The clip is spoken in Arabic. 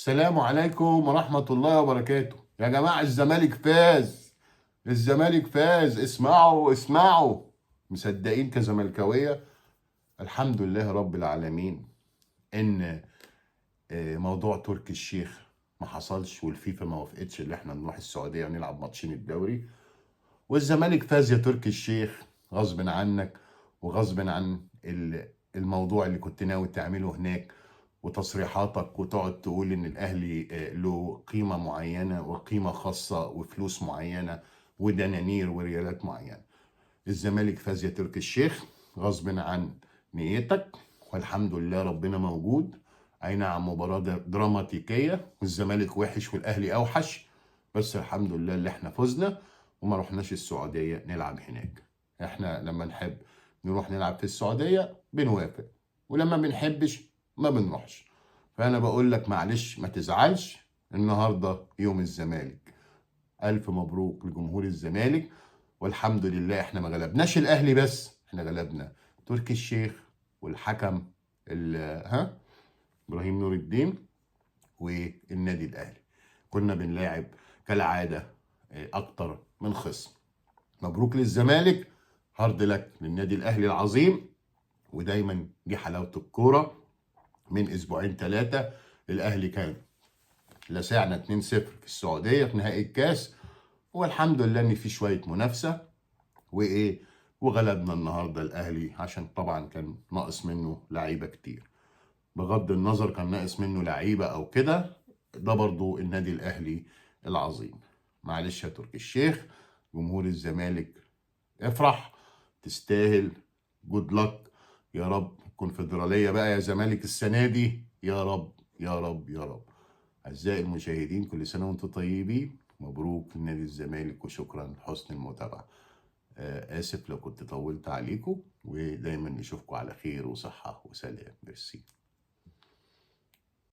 السلام عليكم ورحمة الله وبركاته. يا جماعة الزمالك فاز. الزمالك فاز. اسمعوا اسمعوا. مصدقين كزملكاوية؟ الحمد لله رب العالمين ان موضوع تركي الشيخ ما حصلش، والفيفا ما وافقتش اللي احنا نروح السعودية ونلعب ماتشين الدوري، والزمالك فاز يا تركي الشيخ غصب عنك وغصب عن الموضوع اللي كنت ناوي تعمله هناك، وتصريحاتك وتقعد تقول ان الاهلي له قيمة معينة وقيمة خاصة وفلوس معينة ودنانير وريالات معينة. الزمالك فاز يا تركي الشيخ غصب عن نيتك، والحمد لله ربنا موجود. اي نعم مباراة دراماتيكية والزمالك وحش والاهلي اوحش، بس الحمد لله اللي احنا فزنا وما رحناش السعودية نلعب هناك. احنا لما نحب نروح نلعب في السعودية بنوافق، ولما بنحبش ما بنروحش. فانا بقول لك معلش ما تزعلش، النهارده يوم الزمالك. الف مبروك لجمهور الزمالك، والحمد لله احنا ما غلبناش الاهلي بس، احنا غلبنا تركي الشيخ والحكم ابراهيم نور الدين والنادي الاهلي. كنا بنلاعب كالعاده اكتر من خصم. مبروك للزمالك، هارد لك للنادي الاهلي العظيم. ودايما دي حلاوه الكوره. من اسبوعين ثلاثه الاهلي كان لسعنا 2-0 في السعوديه في نهائي الكاس، والحمد لله ان في شويه منافسه وغلبنا النهارده الاهلي، عشان طبعا كان ناقص منه لعيبه كتير. بغض النظر كان ناقص منه لعيبه او كده، ده برضو النادي الاهلي العظيم. معلش يا تركي الشيخ، جمهور الزمالك افرح، تستاهل. جود لك يا رب. الكونفدراليه بقى يا زمالك السنه دي، يا رب يا رب يا رب. اعزائي المشاهدين، كل سنه وانتم طيبين. مبروك لنادي الزمالك وشكرا لحسن المتابعه. آسف لو كنت طولت عليكم، ودايما نشوفكم على خير وصحة وسلام. ميرسي.